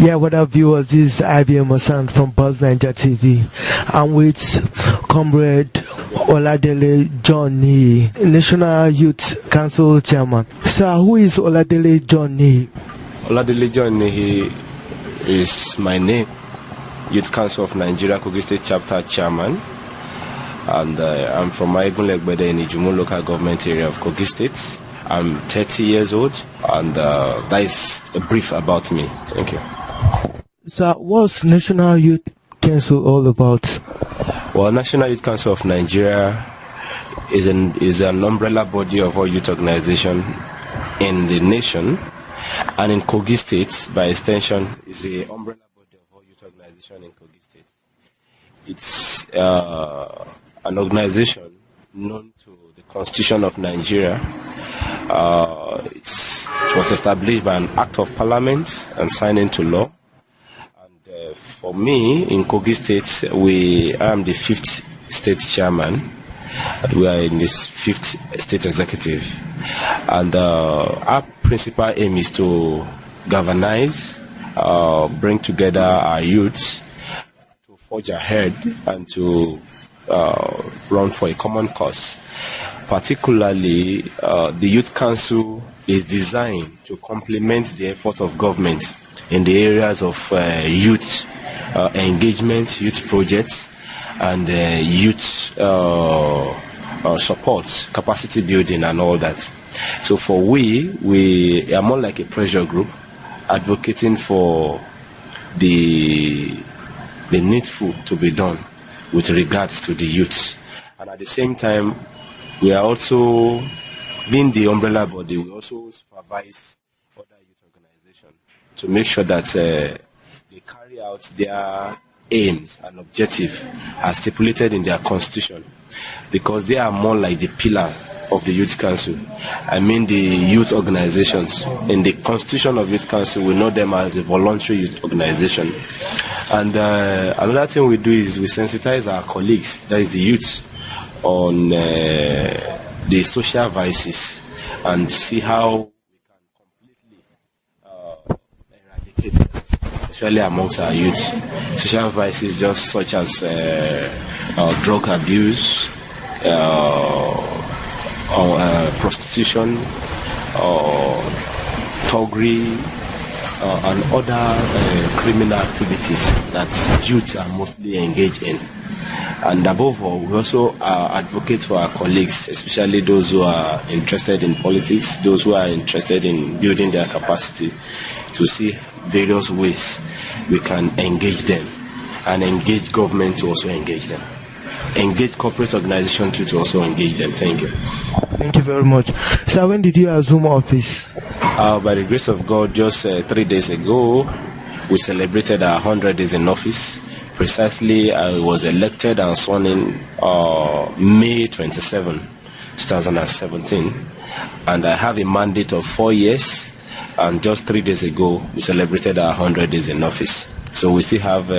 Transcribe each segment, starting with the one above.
Yeah, what up, viewers? This is IBM Osan from Buzz Naija TV. I'm with Comrade Oladele John Nihi, National Youth Council Chairman. Sir, who is Oladele John Nihi? Oladele John Nihi is my name. Youth Council of Nigeria, Kogi State Chapter Chairman. And I'm from Maigunlegbede in Ijumu local government area of Kogi State. I'm 30 years old, and that is a brief about me. Thank you. So, what's National Youth Council all about? Well, National Youth Council of Nigeria is an umbrella body of all youth organizations in the nation, and in Kogi State, by extension, is the umbrella body of all youth organizations in Kogi State. It's an organization known to the Constitution of Nigeria. It was established by an act of parliament and signed into law. And for me, in Kogi State, I am the 5th state chairman. We are in this 5th state executive. And our principal aim is to galvanize, bring together our youths to forge ahead and to run for a common cause. Particularly, the Youth Council is designed to complement the effort of government in the areas of youth engagement, youth projects, and youth support, capacity building, and all that. So for we are more like a pressure group, advocating for the needful to be done with regards to the youth. And at the same time, we are also, being the umbrella body, we also supervise other youth organizations to make sure that they carry out their aims and objectives as stipulated in their constitution, because they are more like the pillar of the Youth Council. I mean the youth organizations. In the constitution of Youth Council, we know them as a voluntary youth organization. And another thing we do is we sensitize our colleagues, that is the youth, on the social vices and see how we can completely eradicate it, especially amongst our youth. Social vices just such as drug abuse, prostitution, thuggery, and other criminal activities that youth are mostly engaged in. And above all, we also advocate for our colleagues, especially those who are interested in politics, those who are interested in building their capacity, to see various ways we can engage them, and engage government to also engage them, engage corporate organizations to also engage them. Thank you. Thank you very much. So when did you assume office? By the grace of God, just 3 days ago, we celebrated our 100 days in office. Precisely, I was elected and sworn in May 27, 2017. And I have a mandate of 4 years. And just 3 days ago, we celebrated our 100 days in office. So we still have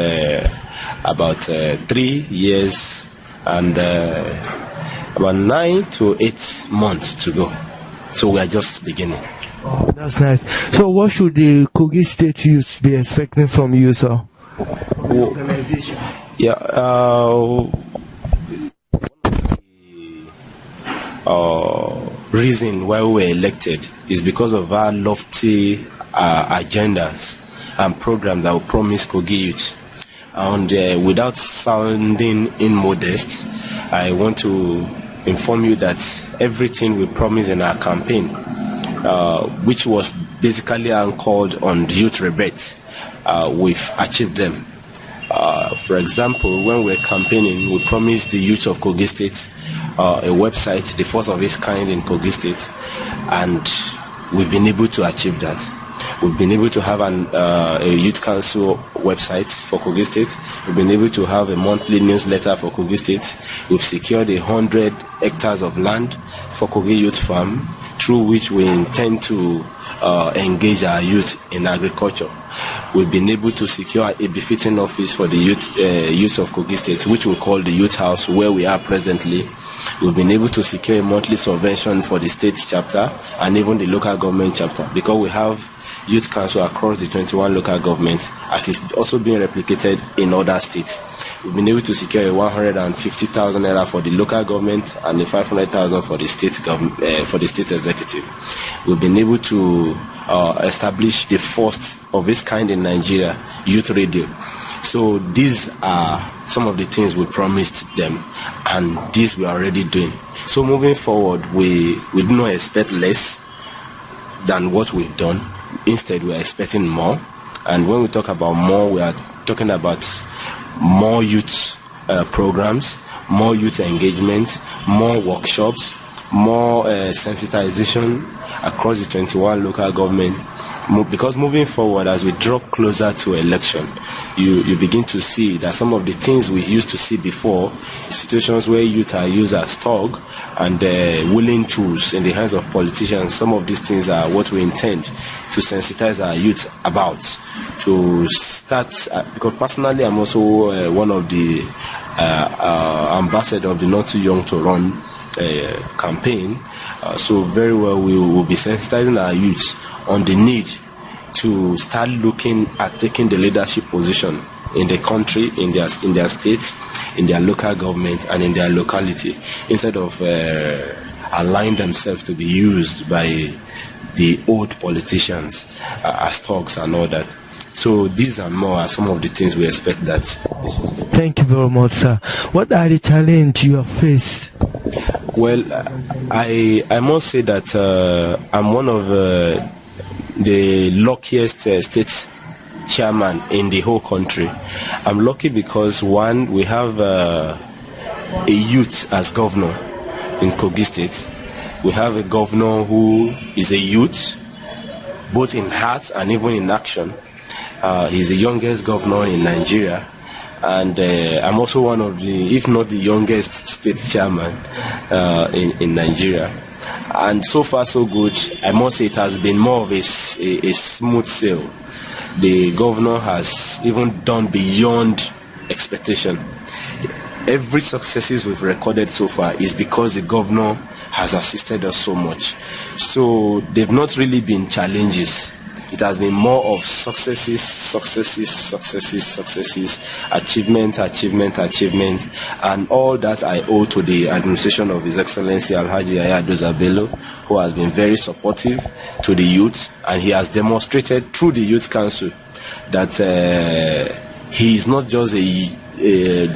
about 3 years and about 9 to 8 months to go. So we are just beginning. Oh, that's nice. So what should the Kogi State youth be expecting from you, sir? Organization. Yeah, reason why we were elected is because of our lofty agendas and programs that will promise Kogi youth. And without sounding immodest, I want to inform you that everything we promised in our campaign, which was basically anchored on youth rebate, we've achieved them. For example, when we're campaigning, we promised the youth of Kogi State a website, the first of its kind in Kogi State, and we've been able to achieve that. We've been able to have a youth council website for Kogi State. We've been able to have a monthly newsletter for Kogi State. We've secured 100 hectares of land for Kogi Youth Farm, through which we intend to engage our youth in agriculture. We've been able to secure a befitting office for the youth of Kogi State, which we call the Youth House, where we are presently. We've been able to secure a monthly subvention for the state chapter and even the local government chapter, because we have youth council across the 21 local governments, as it's also being replicated in other states. We've been able to secure a 150,000 naira for the local government and a 500,000 for the state government, for the state executive. We've been able to establish the first of its kind in Nigeria, youth radio. So these are some of the things we promised them, and these we are already doing. So moving forward, we do not expect less than what we've done. Instead, we are expecting more. And when we talk about more, we are talking about more youth programs, more youth engagement, more workshops, more sensitization across the 21 local governments. Because moving forward, as we draw closer to election, you begin to see that some of the things we used to see before, situations where youth are used as thug and willing tools in the hands of politicians, some of these things are what we intend to sensitize our youth about. To start, because personally I'm also one of the ambassador of the Not Too Young to Run campaign. So very well we will be sensitizing our youth on the need to start looking at taking the leadership position in the country, in their states, in their local government, and in their locality, instead of allowing themselves to be used by the old politicians as thugs and all that. So these and more are some of the things we expect that. Thank you very much, sir. What are the challenges you have faced? Well, I must say that I'm one of the luckiest state chairman in the whole country. I'm lucky because, one, we have a youth as governor in Kogi State. We have a governor who is a youth, both in heart and even in action. He's the youngest governor in Nigeria. And I'm also one of the, if not the youngest state chairman in Nigeria. And so far so good. I must say it has been more of a smooth sail. The governor has even done beyond expectation. Every successes we've recorded so far is because the governor has assisted us so much. So they've not really been challenges. It has been more of successes, achievement, and all that I owe to the administration of His Excellency Alhaji Yaya Dozabelo, who has been very supportive to the youth, and he has demonstrated through the Youth Council that he is not just the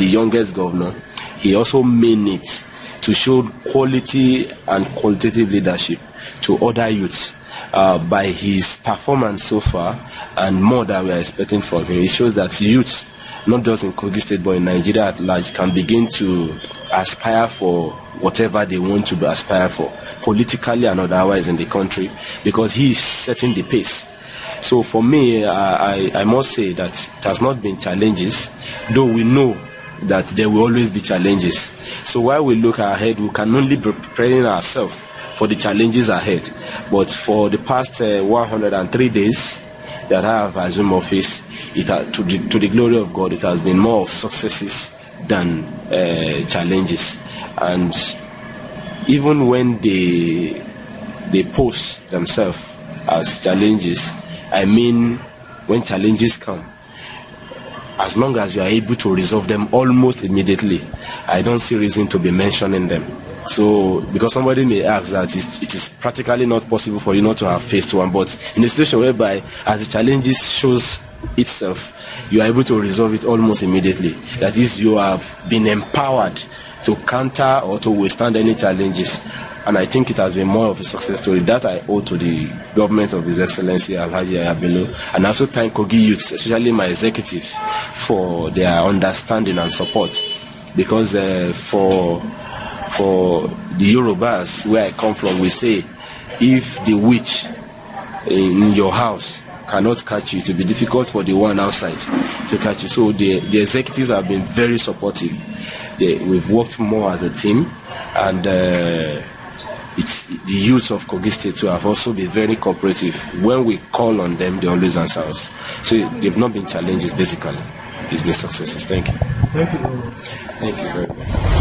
youngest governor, he also meant it to show quality and qualitative leadership to other youths. By his performance so far and more that we are expecting from him, it shows that youth, not just in Kogi State but in Nigeria at large, can begin to aspire for whatever they want to aspire for, politically and otherwise in the country, because he is setting the pace. So for me, I must say that it has not been challenges, though we know that there will always be challenges. So while we look ahead, we can only be preparing ourselves for the challenges ahead. But for the past 103 days that I have assumed office, it has, to the glory of God, it has been more of successes than challenges. And even when they post themselves as challenges, I mean, when challenges come, as long as you are able to resolve them almost immediately, I don't see reason to be mentioning them. So, because somebody may ask that it is practically not possible for you not to have faced one, but in a situation whereby as the challenges shows itself, you are able to resolve it almost immediately. That is, you have been empowered to counter or to withstand any challenges. And I think it has been more of a success story that I owe to the government of His Excellency Alhaji Yaya Bello. And I also thank Kogi youths, especially my executive, for their understanding and support. Because for the Yorubas, where I come from, we say, if the witch in your house cannot catch you, it will be difficult for the one outside to catch you. So the executives have been very supportive. We've worked more as a team, and it's the youth of Kogi State too have also been very cooperative. When we call on them, they always answer us. So they've not been challenges, basically. It's been successes. Thank you. Thank you. Thank you very much.